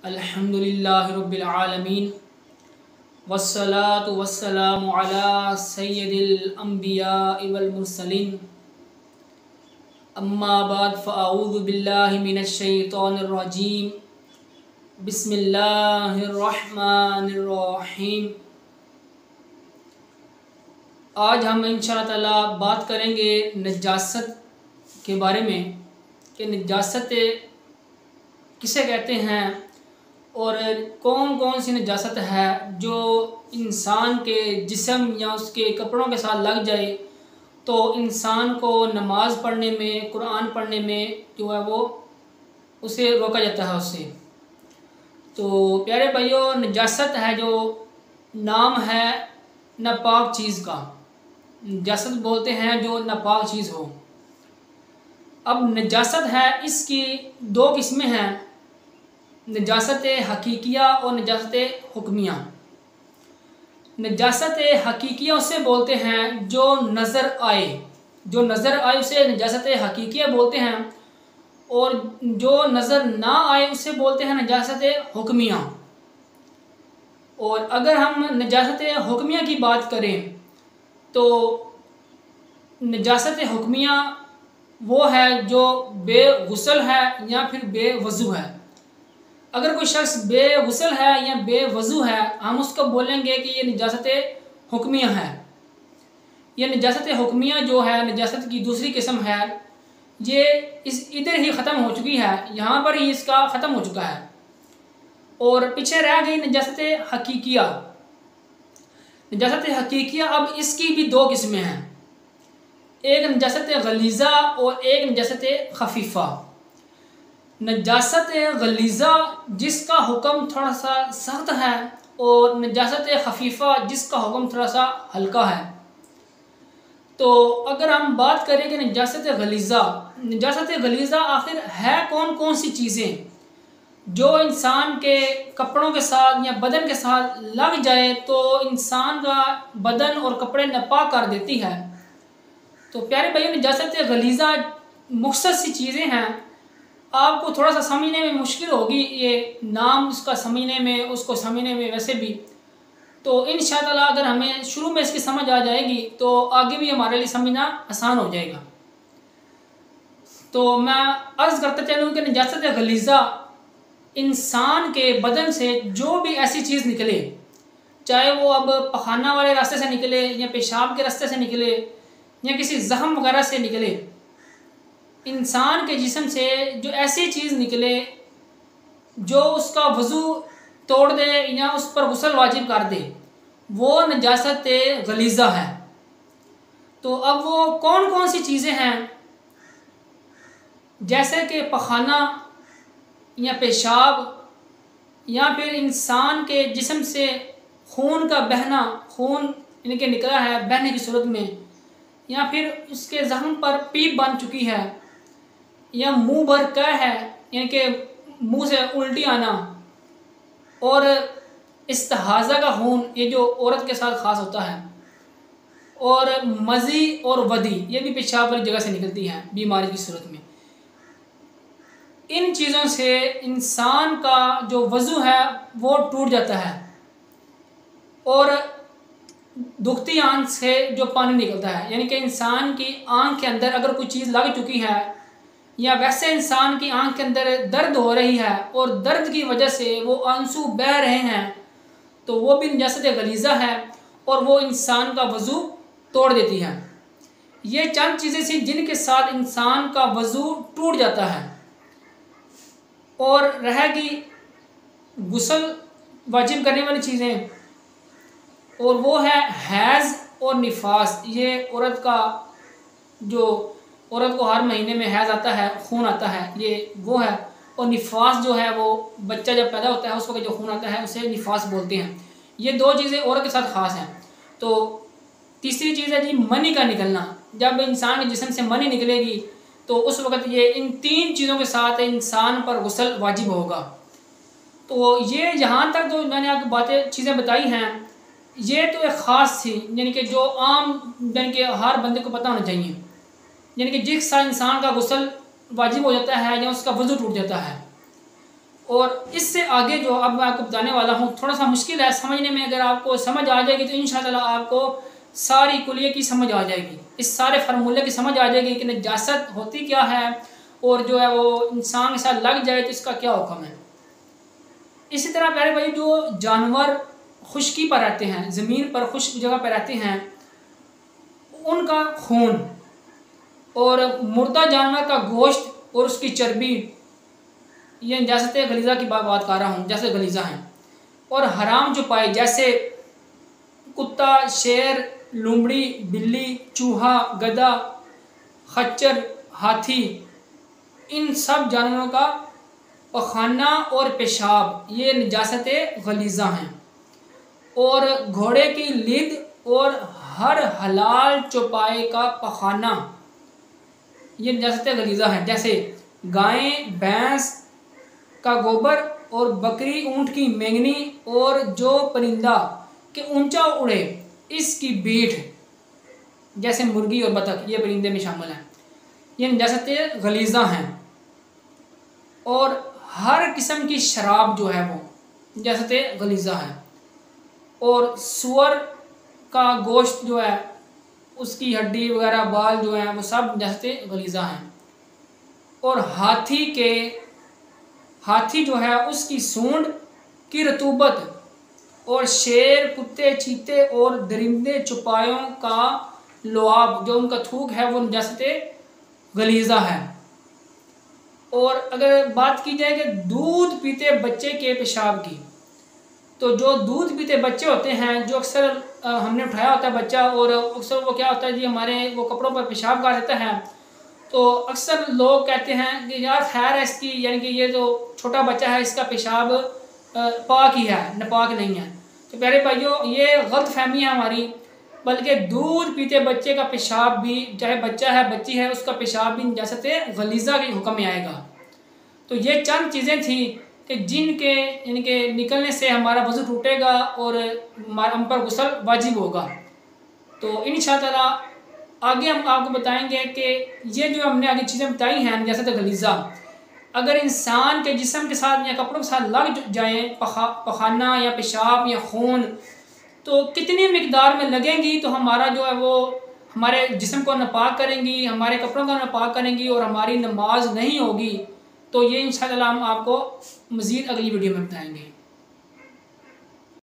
अल्हम्दुलिल्लाहि रब्बिल आलमीन वस्सलातु वस्सलामु अला सय्यदिल अंबियाइ वल मुरसलीन अम्मा बाद फ़अऊज़ु बिल्लाहि मिनश शैतानिर रजीम बिस्मिल्लाहिर रहमानिर रहीम। आज हम इंशाअल्लाह ताला बात करेंगे नजासत के बारे में कि नजासत किसे कहते हैं और कौन कौन सी नजासत है जो इंसान के जिस्म या उसके कपड़ों के साथ लग जाए तो इंसान को नमाज़ पढ़ने में, कुरान पढ़ने में जो है वो उसे रोका जाता है उससे। तो प्यारे भाइयों, नजासत है जो नाम है नापाक चीज़ का, नजासत बोलते हैं जो नापाक चीज़ हो। अब नजासत है, इसकी दो किस्में हैं, नजासत हकीकिया और नजासत हुक्मिया। नजासत हकीकिया उसे बोलते हैं जो नज़र आए, जो नज़र आए उसे नजासत हकीकिया बोलते हैं, और जो नज़र ना आए उसे बोलते हैं नजासत हुक्मिया। और अगर हम नजासत हुक्मिया की बात करें तो नजासत हुक्मिया वो है जो बेगुसल है या फिर बेवज़ू है। अगर कोई शख्स बेगुसल है या बेवज़ू है, हम उसको बोलेंगे कि ये नजासत हुक्मिया है। ये नजासत हुक्मिया जो है, नजासत की दूसरी किस्म है, ये इस इधर ही ख़त्म हो चुकी है, यहाँ पर ही इसका ख़त्म हो चुका है और पीछे रह गई नजासत हकीकिया। नजासत हकीकिया, अब इसकी भी दो किस्में हैं, एक नजासत गलीज़ा और एक नजासत खफीफ़ा। नजासत गलीज़ा जिसका हुक्म थोड़ा सा सख्त है और नजासत खफीफ़ा जिसका हुक्म थोड़ा सा हल्का है। तो अगर हम बात करें कि नजासत गलीज़ा आखिर है कौन कौन सी चीज़ें जो इंसान के कपड़ों के साथ या बदन के साथ लग जाए तो इंसान का बदन और कपड़े नापाक कर देती है। तो प्यारे भाइयों, नजासत गलीज़ा मुख्तसर सी चीज़ें हैं, आपको थोड़ा सा समझने में मुश्किल होगी, ये नाम उसका समझने में, उसको समझने में वैसे भी। तो इंशाअल्लाह अगर हमें शुरू में इसकी समझ आ जाएगी तो आगे भी हमारे लिए समझना आसान हो जाएगा। तो मैं अर्ज़ करता चलूँ कि नजासत गलीज़ा इंसान के बदन से जो भी ऐसी चीज़ निकले, चाहे वो अब पखाना वाले रास्ते से निकले या पेशाब के रास्ते से निकले या किसी ज़ख्म वगैरह से निकले, इंसान के जिस्म से जो ऐसी चीज़ निकले जो उसका वज़ू तोड़ दे या उस पर गुस्ल वाजिब कर दे, वो नजासत गलीज़ा है। तो अब वो कौन कौन सी चीज़ें हैं, जैसे कि पखाना या पेशाब या फिर इंसान के जिस्म से खून का बहना, खून इनके निकला है बहने की सूरत में, या फिर उसके ज़ख्म पर पीप बन चुकी है, या मुंह भर का है यानी कि मुंह से उल्टी आना, और इस्तिहाज़ा का खून, ये जो औरत के साथ ख़ास होता है, और मज़ी और वदी, ये भी पेशाब वाली जगह से निकलती हैं बीमारी की सूरत में। इन चीज़ों से इंसान का जो वज़ू है वो टूट जाता है और दुखती आँख से जो पानी निकलता है, यानी कि इंसान की आँख के अंदर अगर कोई चीज़ लग चुकी है या वैसे इंसान की आँख के अंदर दर्द हो रही है और दर्द की वजह से वो आंसू बह रहे हैं, तो वो भी नजासत गलीज़ा है और वो इंसान का वज़ू तोड़ देती है। ये चंद चीज़ें थी जिनके साथ इंसान का वज़ू टूट जाता है और रहेगी गुस्ल वाजिब करने वाली चीज़ें, और वो है हैज़ और निफास। ये औरत का, जो औरत को हर महीने में हैज़ आता है, खून आता है, ये वो है। और निफास जो है वो बच्चा जब पैदा होता है उस वक्त जो खून आता है उसे निफास बोलते हैं। ये दो चीज़ें औरत के साथ ख़ास हैं। तो तीसरी चीज़ है जी मनी का निकलना। जब इंसान के जिस्म से मनी निकलेगी तो उस वक्त ये इन तीन चीज़ों के साथ इंसान पर गुस्ल वाजिब होगा। तो ये यहाँ तक जो मैंने आपको बातें चीज़ें बताई हैं, ये तो एक ख़ास थी, यानी कि जो आम, यानी कि हर बंदे को पता होना चाहिए, यानी कि जिस साथ इंसान का गुस्ल वाजिब हो जाता है या उसका वज़ू टूट जाता है। और इससे आगे जो अब मैं आपको बताने वाला हूँ थोड़ा सा मुश्किल है समझने में, अगर आपको समझ आ जाएगी तो इंशाअल्लाह आपको सारी कुलिये की समझ आ जाएगी, इस सारे फार्मूले की समझ आ जाएगी कि नजासत होती क्या है और जो है वो इंसान के साथ लग जाए तो इसका क्या हुक्म है। इसी तरह प्यारे भाई जो जानवर खुश्की पर रहते हैं, ज़मीन पर खुश्क जगह पर रहते हैं, उनका खून और मुर्दा जानवर का गोश्त और उसकी चर्बी, ये नजासत गलीज़ा की बात कर रहा हूँ, जैसे गलीज़ा हैं। और हराम जो पाए जैसे कुत्ता, शेर, लोमड़ी, बिल्ली, चूहा, गधा, खच्चर, हाथी, इन सब जानवरों का पखाना और पेशाब ये नजासत गलीज़ा हैं। और घोड़े की लिद और हर हलाल चौपाए का पखाना ये नजासत गलीज़ा है, जैसे गाय, भैंस का गोबर और बकरी, ऊँट की मेंगनी और जो परिंदा के ऊंचा उड़े इसकी बीठ, जैसे मुर्गी और बतख, ये परिंदे में शामिल हैं, ये नजासत गलीज़ा हैं। और हर किस्म की शराब जो है वो नजासत गलीज़ा है। और सूअर का गोश्त जो है उसकी हड्डी वगैरह, बाल जो हैं वो सब नजासत गलीज़ा हैं। और हाथी जो है उसकी सूंड की रतूबत और शेर, कुत्ते, चीते और दरिंदे चौपायों का लुआब जो उनका थूक है वो नजासत गलीज़ा है। और अगर बात की जाए कि दूध पीते बच्चे के पेशाब की, तो जो दूध पीते बच्चे होते हैं, जो अक्सर हमने उठाया होता है बच्चा और अक्सर वो क्या होता है जी हमारे वो कपड़ों पर पेशाब कर देता है, तो अक्सर लोग कहते हैं कि यार खैर है इसकी, यानी कि ये जो छोटा बच्चा है इसका पेशाब पाक ही है, नापाक नहीं है। तो प्यारे भाइयों ये गलत फहमी है हमारी, बल्कि दूध पीते बच्चे का पेशाब भी, चाहे बच्चा है बच्ची है, उसका पेशाब भी नजासत गलीज़ा के हुक्म में आएगा। तो ये चंद चीज़ें थी कि जिनके यानी कि निकलने से हमारा वज़ू टूटेगा और हम पर गुस्ल वाजिब होगा। तो इंशाअल्लाह आगे हम आपको बताएंगे कि ये जो हमने आगे चीज़ें बताई हैं नजासत गलीज़ा, अगर इंसान के जिस्म के साथ या कपड़ों के साथ लग जाए पखाना या पेशाब या खून, तो कितनी मिकदार में लगेंगी तो हमारा जो है वो हमारे जिस्म को नापाक करेंगी, हमारे कपड़ों का नापाक करेंगी और हमारी नमाज नहीं होगी। तो ये इंशाअल्लाह हम आपको मज़ीद अगली वीडियो में बताएंगे।